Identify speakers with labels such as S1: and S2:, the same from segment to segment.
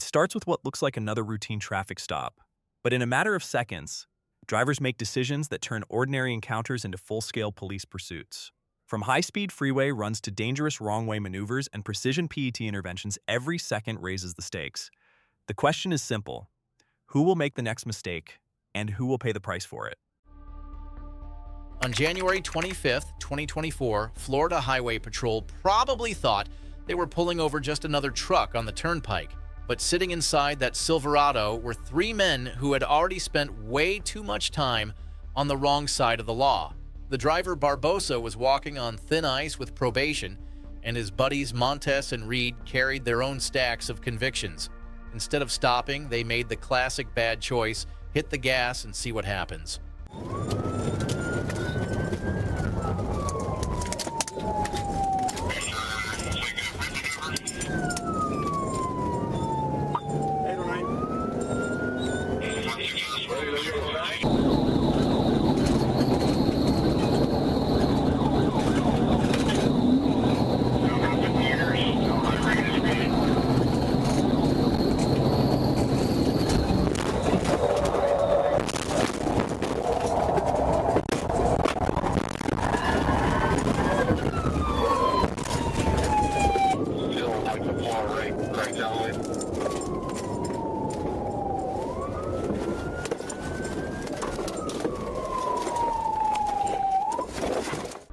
S1: starts with what looks like another routine traffic stop, but in a matter of seconds, drivers make decisions that turn ordinary encounters into full-scale police pursuits. From high-speed freeway runs to dangerous wrong-way maneuvers and precision PET interventions, every second raises the stakes. The question is simple: who will make the next mistake, and who will pay the price for it?
S2: On January 25th, 2024, Florida Highway Patrol probably thought they were pulling over just another truck on the turnpike. But sitting inside that Silverado were three men who had already spent way too much time on the wrong side of the law. The driver, Barbosa, was walking on thin ice with probation, and his buddies Montes and Reed carried their own stacks of convictions. Instead of stopping, they made the classic bad choice: hit the gas and see what happens.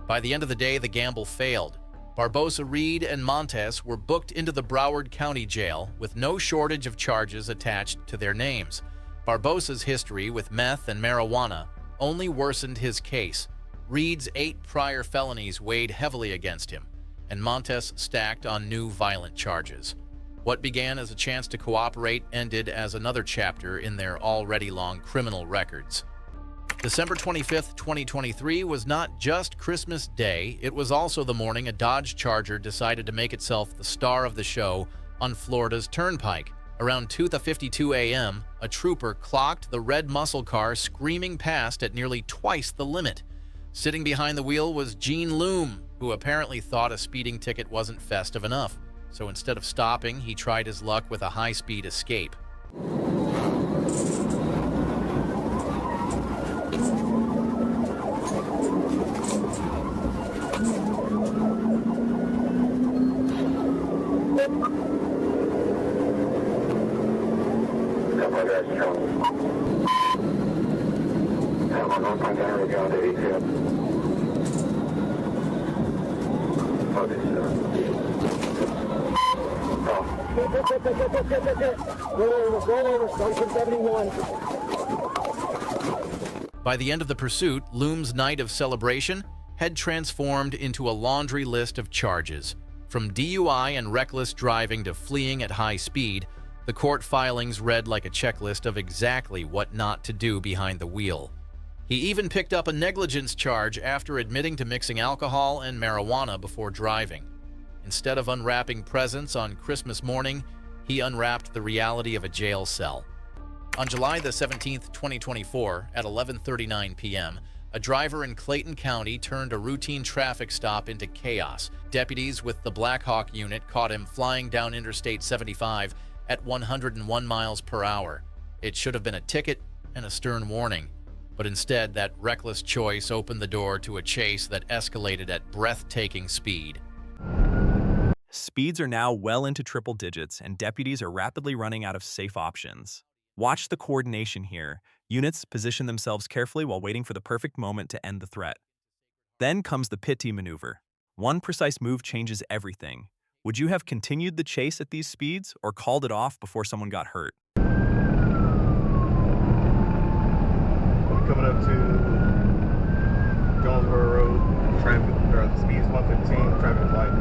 S2: By the end of the day, the gamble failed. Barbosa, Reed, and Montes were booked into the Broward County Jail with no shortage of charges attached to their names. Barbosa's history with meth and marijuana only worsened his case. Reed's 8 prior felonies weighed heavily against him, and Montes stacked on new violent charges. What began as a chance to cooperate ended as another chapter in their already long criminal records. December 25th, 2023 was not just Christmas Day, it was also the morning a Dodge Charger decided to make itself the star of the show on Florida's Turnpike. Around 2:52 a.m., a trooper clocked the red muscle car screaming past at nearly twice the limit. Sitting behind the wheel was Gene Loom, who apparently thought a speeding ticket wasn't festive enough. So instead of stopping, he tried his luck with a high-speed escape. By the end of the pursuit, Loom's night of celebration had transformed into a laundry list of charges. From DUI and reckless driving to fleeing at high speed, the court filings read like a checklist of exactly what not to do behind the wheel. He even picked up a negligence charge after admitting to mixing alcohol and marijuana before driving. Instead of unwrapping presents on Christmas morning, he unwrapped the reality of a jail cell. On July the 17th, 2024, at 11:39 p.m., a driver in Clayton County turned a routine traffic stop into chaos. Deputies with the Black Hawk unit caught him flying down Interstate 75 at 101 miles per hour. It should have been a ticket and a stern warning, but instead that reckless choice opened the door to a chase that escalated at breathtaking speed.
S1: Speeds are now well into triple digits, and deputies are rapidly running out of safe options. Watch the coordination here. Units position themselves carefully while waiting for the perfect moment to end the threat. Then comes the pity maneuver. One precise move changes everything. Would you have continued the chase at these speeds or called it off before someone got hurt?
S3: We're coming up to Jonesboro Road, traffic, the speed is 115, traffic light.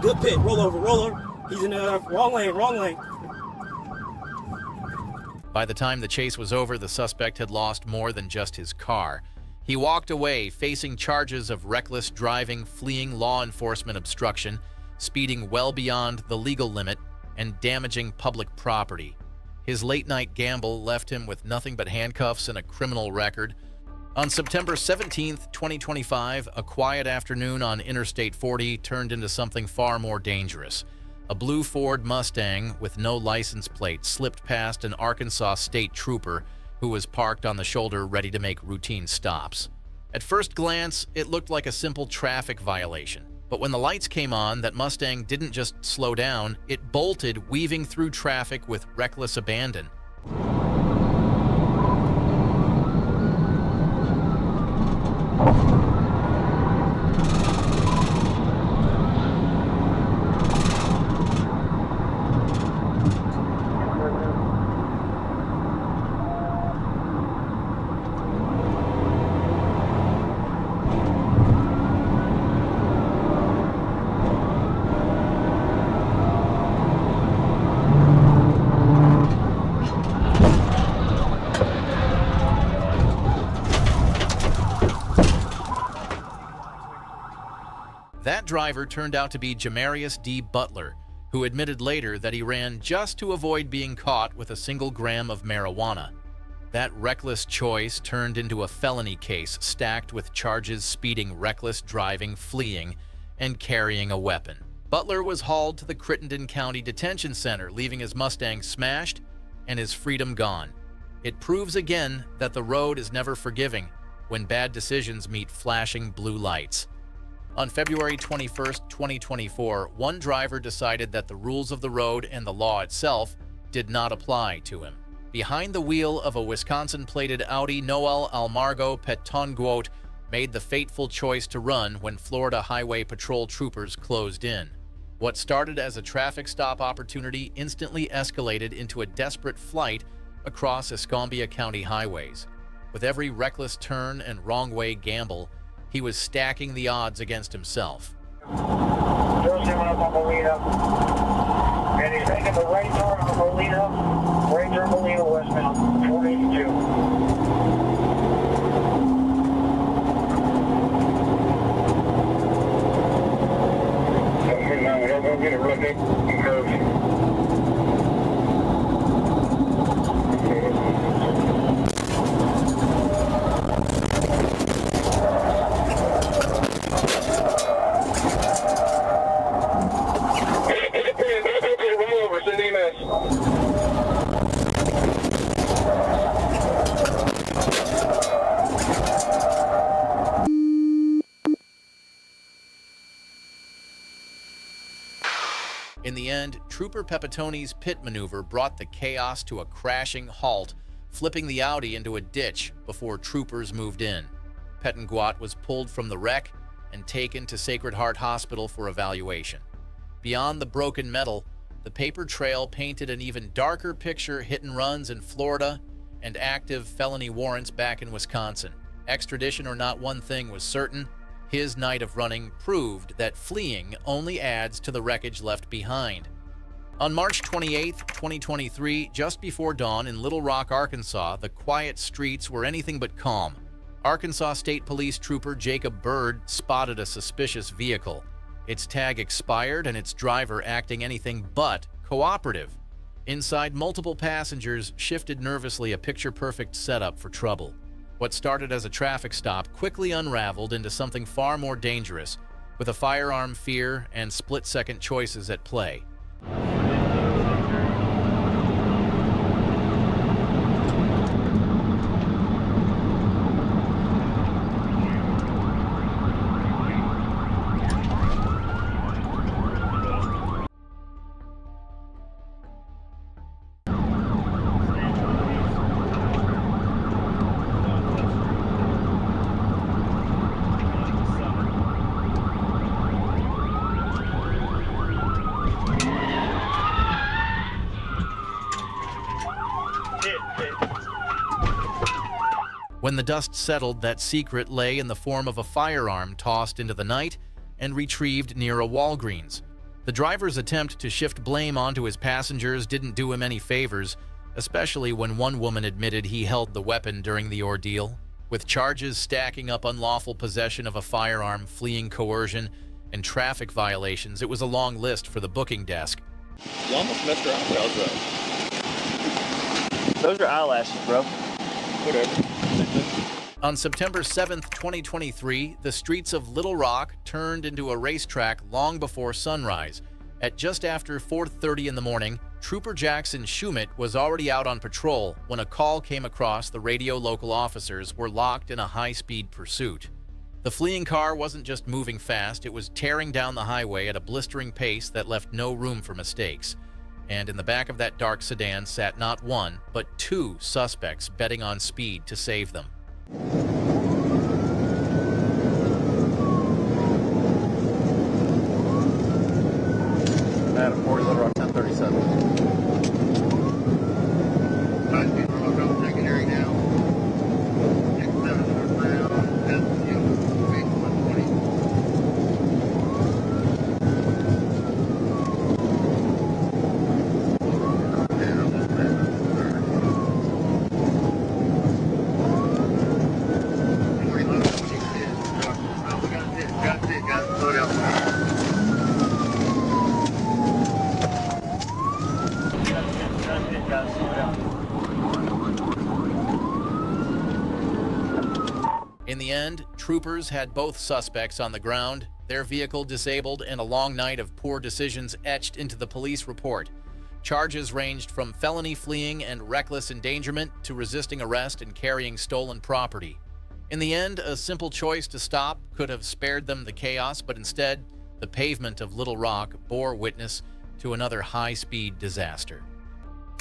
S4: Good pit. Roll over. He's in the wrong lane.
S2: By the time the chase was over, the suspect had lost more than just his car. He walked away, facing charges of reckless driving, fleeing law enforcement obstruction, speeding well beyond the legal limit, and damaging public property. His late-night gamble left him with nothing but handcuffs and a criminal record. On September 17, 2025, a quiet afternoon on Interstate 40 turned into something far more dangerous. A blue Ford Mustang with no license plate slipped past an Arkansas state trooper who was parked on the shoulder ready to make routine stops. At first glance, it looked like a simple traffic violation. But when the lights came on, that Mustang didn't just slow down, it bolted, weaving through traffic with reckless abandon. That driver turned out to be Jamarius D. Butler, who admitted later that he ran just to avoid being caught with a single gram of marijuana. That reckless choice turned into a felony case stacked with charges speeding, reckless driving, fleeing, and carrying a weapon. Butler was hauled to the Crittenden County Detention Center, leaving his Mustang smashed and his freedom gone. It proves again that the road is never forgiving when bad decisions meet flashing blue lights. On February 21, 2024, one driver decided that the rules of the road and the law itself did not apply to him. Behind the wheel of a Wisconsin-plated Audi, Noel Almargo Petonguot made the fateful choice to run when Florida Highway Patrol troopers closed in. What started as a traffic stop opportunity instantly escalated into a desperate flight across Escambia County highways. With every reckless turn and wrong-way gamble, he was stacking the odds against himself.
S3: Just coming up on Molina. And he's making the right turn on Molina. Right turn Molina westbound, 482. Don't go get it real big curve.
S2: In the end, Trooper Pepitoni's pit maneuver brought the chaos to a crashing halt, flipping the Audi into a ditch before troopers moved in. Petonguot was pulled from the wreck and taken to Sacred Heart Hospital for evaluation. Beyond the broken metal, the paper trail painted an even darker picture: hit and runs in Florida and active felony warrants back in Wisconsin. Extradition or not, one thing was certain: his night of running proved that fleeing only adds to the wreckage left behind. On March 28, 2023, just before dawn in Little Rock, Arkansas, the quiet streets were anything but calm. Arkansas State Police Trooper Jacob Bird spotted a suspicious vehicle. Its tag expired and its driver acting anything but cooperative. Inside, multiple passengers shifted nervously, a picture-perfect setup for trouble. What started as a traffic stop quickly unraveled into something far more dangerous, with a firearm fear and split-second choices at play. When the dust settled, that secret lay in the form of a firearm tossed into the night and retrieved near a Walgreens. The driver's attempt to shift blame onto his passengers didn't do him any favors. especially when one woman admitted he held the weapon during the ordeal. With charges stacking up unlawful possession of a firearm, fleeing coercion, and traffic violations, it was a long list for the booking desk.
S4: You almost messed her eyebrows up.
S5: Those are eyelashes, bro.
S4: Whatever.
S2: On September 7th, 2023, the streets of Little Rock turned into a racetrack long before sunrise. At just after 4:30 in the morning, Trooper Jackson Schumett was already out on patrol when a call came across the radio. Local officers were locked in a high-speed pursuit. The fleeing car wasn't just moving fast, it was tearing down the highway at a blistering pace that left no room for mistakes. And in the back of that dark sedan sat not one, but two suspects betting on speed to save them.
S5: Adam 40 Little Rock 1037.
S3: Secondary now. Next 7 mile. That's you. 120. Got it. Slow down.
S2: In the end, troopers had both suspects on the ground, their vehicle disabled, and a long night of poor decisions etched into the police report. Charges ranged from felony fleeing and reckless endangerment to resisting arrest and carrying stolen property. In the end, a simple choice to stop could have spared them the chaos, but instead, the pavement of Little Rock bore witness to another high-speed disaster.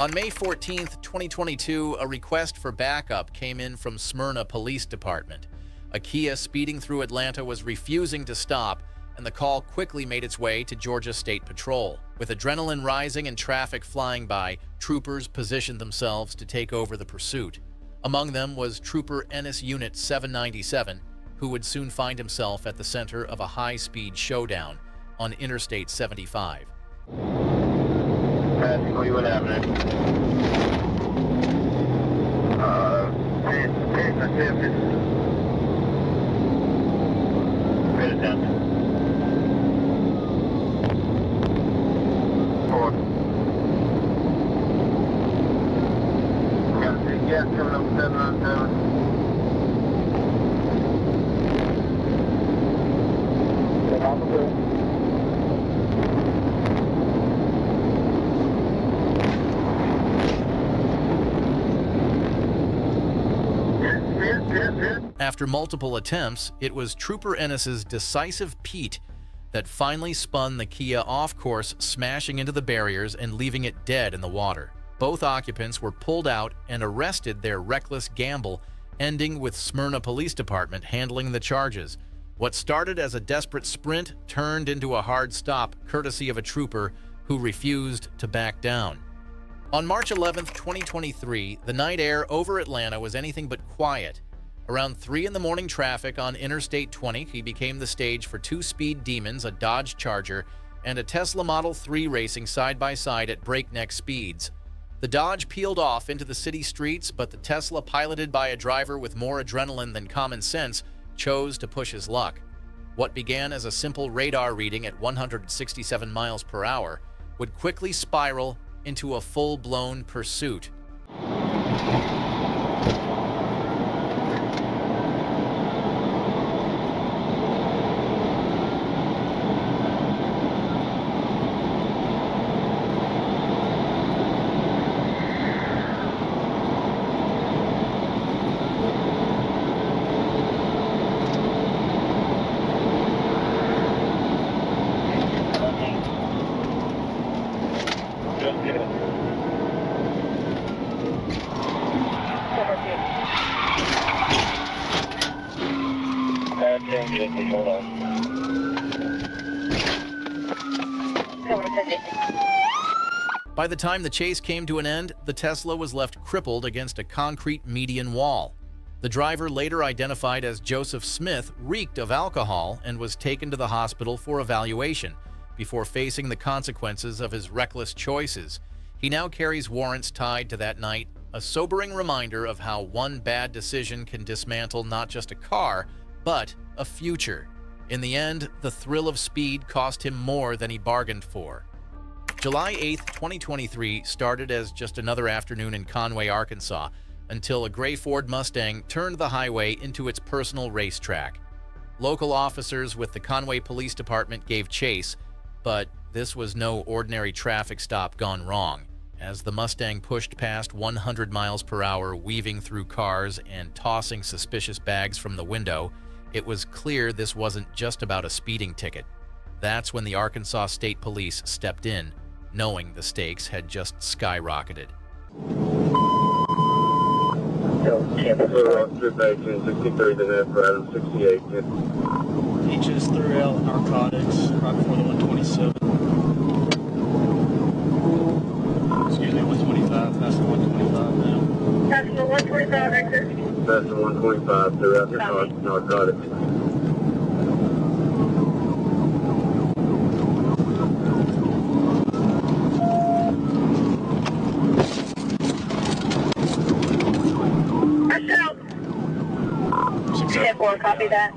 S2: On May 14, 2022, a request for backup came in from Smyrna Police Department. A Kia speeding through Atlanta was refusing to stop, and the call quickly made its way to Georgia State Patrol. With adrenaline rising and traffic flying by, troopers positioned themselves to take over the pursuit. Among them was Trooper Ennis Unit 797, who would soon find himself at the center of a high-speed showdown on Interstate 75.
S3: What you would have it. Pay attention. 4. Got a big gas coming up 707.
S2: After multiple attempts, it was Trooper Ennis's decisive Pete that finally spun the Kia off course, smashing into the barriers and leaving it dead in the water. Both occupants were pulled out and arrested their reckless gamble, ending with Smyrna Police Department handling the charges. What started as a desperate sprint turned into a hard stop, courtesy of a trooper who refused to back down. On March 11, 2023, the night air over Atlanta was anything but quiet. Around 3 in the morning, traffic on Interstate 20 became the stage for two speed demons, a Dodge Charger and a Tesla Model 3 racing side by side at breakneck speeds. The Dodge peeled off into the city streets, but the Tesla, piloted by a driver with more adrenaline than common sense, chose to push his luck. What began as a simple radar reading at 167 miles per hour would quickly spiral into a full-blown pursuit.
S3: Hold on.
S2: By the time the chase came to an end, the Tesla was left crippled against a concrete median wall. The driver, later identified as Joseph Smith, reeked of alcohol and was taken to the hospital for evaluation before facing the consequences of his reckless choices. He now carries warrants tied to that night, a sobering reminder of how one bad decision can dismantle not just a car, but a future. In the end, the thrill of speed cost him more than he bargained for. July 8, 2023 started as just another afternoon in Conway, Arkansas, until a gray Ford Mustang turned the highway into its personal racetrack. Local officers with the Conway Police Department gave chase, but this was no ordinary traffic stop gone wrong. As the Mustang pushed past 100 miles per hour, weaving through cars and tossing suspicious bags from the window, it was clear this wasn't just about a speeding ticket. That's when the Arkansas State Police stepped in, knowing the stakes had just skyrocketed.
S5: He just threw out narcotics right before the 127. Excuse me, 125. That's the 125 now.
S3: That's the 125 exit.
S6: That's the 125 threw out narcotics.
S3: Copy that.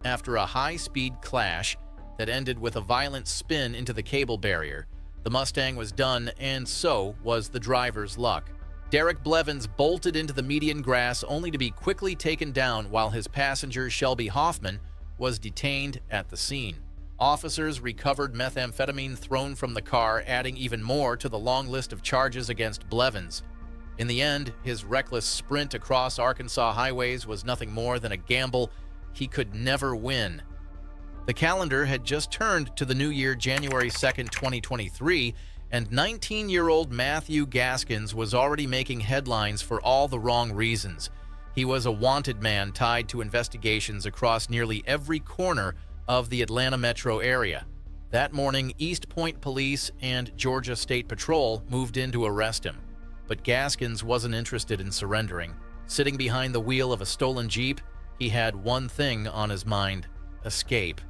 S2: After a high-speed clash that ended with a violent spin into the cable barrier, the Mustang was done, and so was the driver's luck. Derek Blevins bolted into the median grass only to be quickly taken down while his passenger, Shelby Hoffman, was detained at the scene. Officers recovered methamphetamine thrown from the car, adding even more to the long list of charges against Blevins. In the end, his reckless sprint across Arkansas highways was nothing more than a gamble he could never win. The calendar had just turned to the new year, January 2nd, 2023, and 19-year-old Matthew Gaskins was already making headlines for all the wrong reasons. He was a wanted man tied to investigations across nearly every corner of the Atlanta metro area. That morning, East Point Police and Georgia State Patrol moved in to arrest him. But Gaskins wasn't interested in surrendering. Sitting behind the wheel of a stolen Jeep, he had one thing on his mind: escape.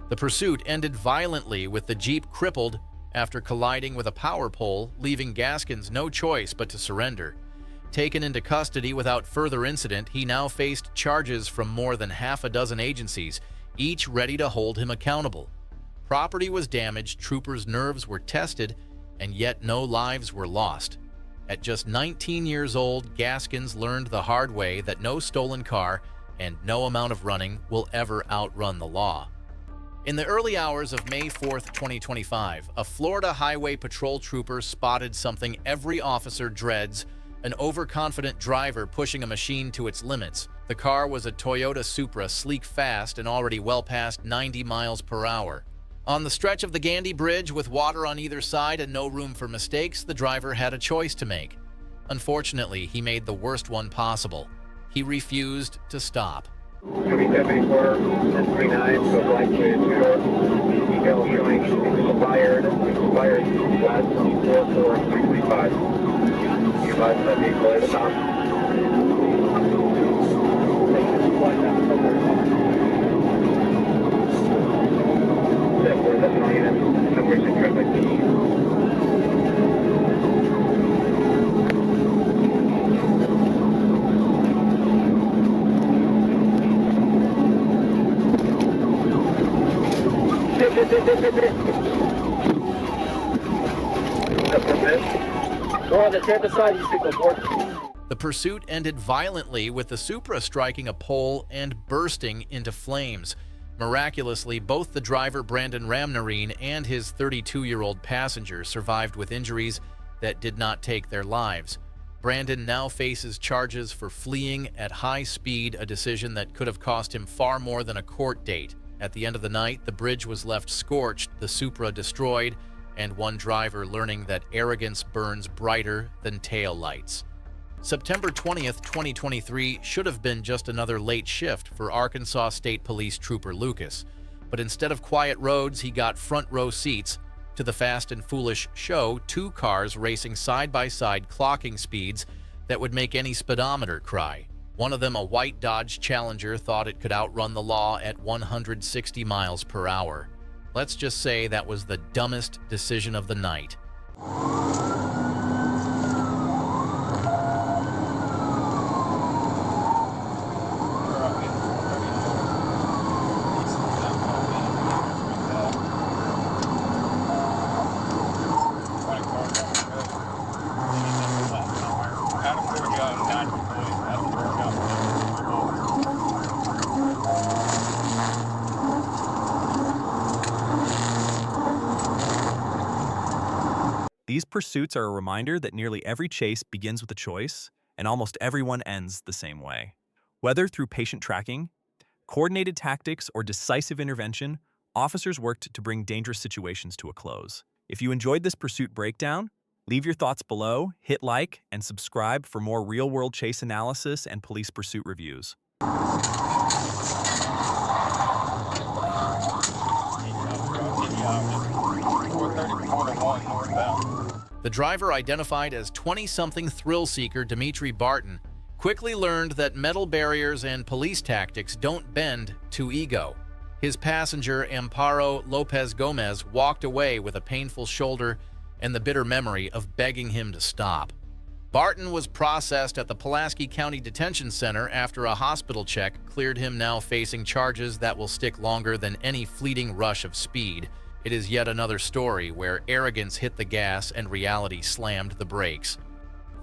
S2: The pursuit ended violently with the Jeep crippled after colliding with a power pole, leaving Gaskins no choice but to surrender. Taken into custody without further incident, he now faced charges from more than half a dozen agencies, each ready to hold him accountable. Property was damaged, troopers' nerves were tested, and yet no lives were lost. At just 19 years old, Gaskins learned the hard way that no stolen car and no amount of running will ever outrun the law. In the early hours of May 4th, 2025, a Florida Highway Patrol trooper spotted something every officer dreads: an overconfident driver pushing a machine to its limits. The car was a Toyota Supra, sleek, fast, and already well past 90 miles per hour. On the stretch of the Gandy Bridge with water on either side and no room for mistakes, the driver had a choice to make. Unfortunately, he made the worst one possible. He refused to stop.
S3: 74, 1039, so black way to two-door. Detail showing expired last on 44325. You advise that vehicle at the top. Step 4, that's all units. Numbers in traffic. Go on the other side, you should go forward.
S2: The pursuit ended violently with the Supra striking a pole and bursting into flames. Miraculously, both the driver, Brandon Ramnarine, and his 32-year-old passenger survived with injuries that did not take their lives. Brandon now faces charges for fleeing at high speed, a decision that could have cost him far more than a court date. At the end of the night, the bridge was left scorched, the Supra destroyed, and one driver learning that arrogance burns brighter than tail lights. September 20th, 2023 should have been just another late shift for Arkansas State Police Trooper Lucas, but instead of quiet roads, he got front row seats to the Fast and Foolish show, two cars racing side by side, clocking speeds that would make any speedometer cry. One of them, a white Dodge Challenger, thought it could outrun the law at 160 miles per hour. Let's just say that was the dumbest decision of the night.
S1: These pursuits are a reminder that nearly every chase begins with a choice, and almost everyone ends the same way. Whether through patient tracking, coordinated tactics, or decisive intervention, officers worked to bring dangerous situations to a close. If you enjoyed this pursuit breakdown, leave your thoughts below, hit like, and subscribe for more real-world chase analysis and police pursuit reviews.
S2: The driver, identified as 20-something thrill-seeker Dimitri Barton, quickly learned that metal barriers and police tactics don't bend to ego. His passenger, Amparo Lopez Gomez, walked away with a painful shoulder and the bitter memory of begging him to stop. Barton was processed at the Pulaski County Detention Center after a hospital check cleared him, now facing charges that will stick longer than any fleeting rush of speed. It is yet another story where arrogance hit the gas and reality slammed the brakes.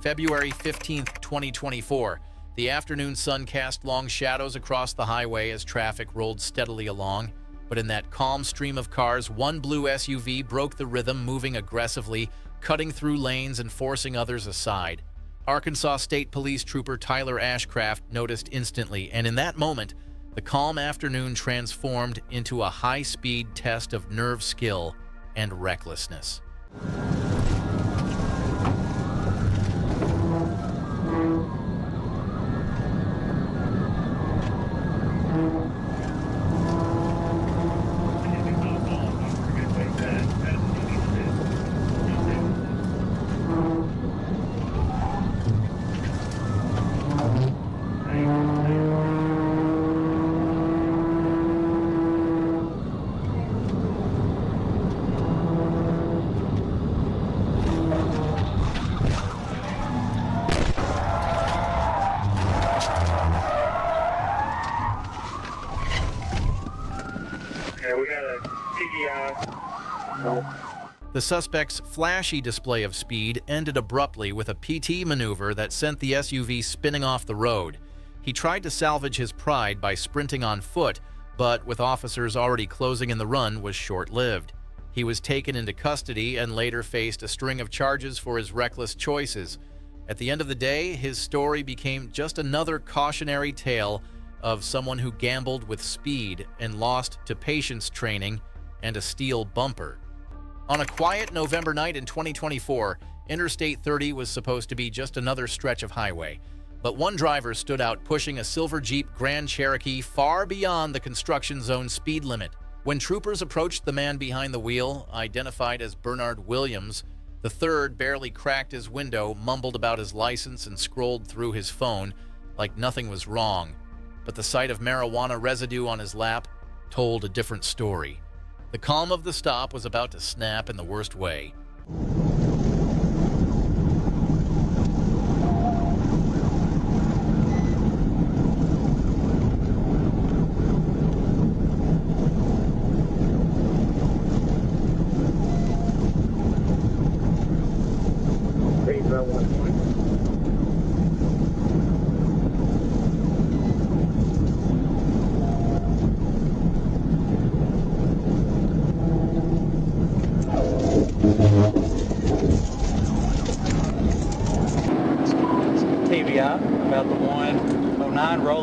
S2: February 15th, 2024. The afternoon sun cast long shadows across the highway as traffic rolled steadily along. But in that calm stream of cars, one blue SUV broke the rhythm, moving aggressively, cutting through lanes and forcing others aside. Arkansas State Police Trooper Tyler Ashcraft noticed instantly, and in that moment, the calm afternoon transformed into a high-speed test of nerve skill and recklessness. The suspect's flashy display of speed ended abruptly with a PT maneuver that sent the SUV spinning off the road. He tried to salvage his pride by sprinting on foot, but with officers already closing in, the run was short-lived. He was taken into custody and later faced a string of charges for his reckless choices. At the end of the day, his story became just another cautionary tale of someone who gambled with speed and lost to patience training and a steel bumper. On a quiet November night in 2024, Interstate 30 was supposed to be just another stretch of highway. But one driver stood out, pushing a silver Jeep Grand Cherokee far beyond the construction zone speed limit. When troopers approached the man behind the wheel, identified as Bernard Williams, the third barely cracked his window, mumbled about his license, and scrolled through his phone like nothing was wrong. But the sight of marijuana residue on his lap told a different story. The calm of the stop was about to snap in the worst way.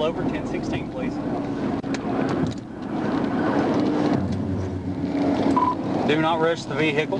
S5: pull over 1016, please. Do not rush the vehicle.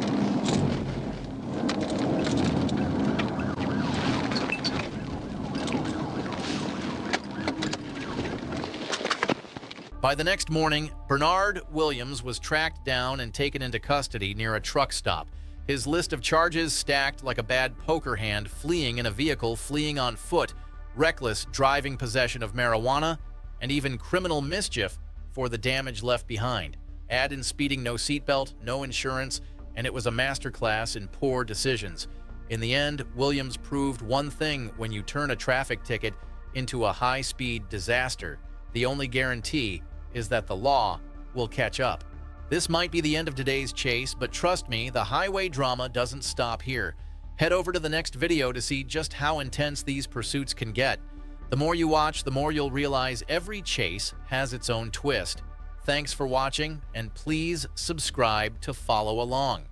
S2: By the next morning, Bernard Williams was tracked down and taken into custody near a truck stop. His list of charges stacked like a bad poker hand: fleeing in a vehicle, fleeing on foot, reckless driving, possession of marijuana, and even criminal mischief for the damage left behind. Add in speeding, no seatbelt, no insurance, and it was a masterclass in poor decisions. In the end, Williams proved one thing: when you turn a traffic ticket into a high-speed disaster, the only guarantee is that the law will catch up. This might be the end of today's chase, but trust me, the highway drama doesn't stop here. Head over to the next video to see just how intense these pursuits can get. The more you watch, the more you'll realize every chase has its own twist. Thanks for watching, and please subscribe to follow along.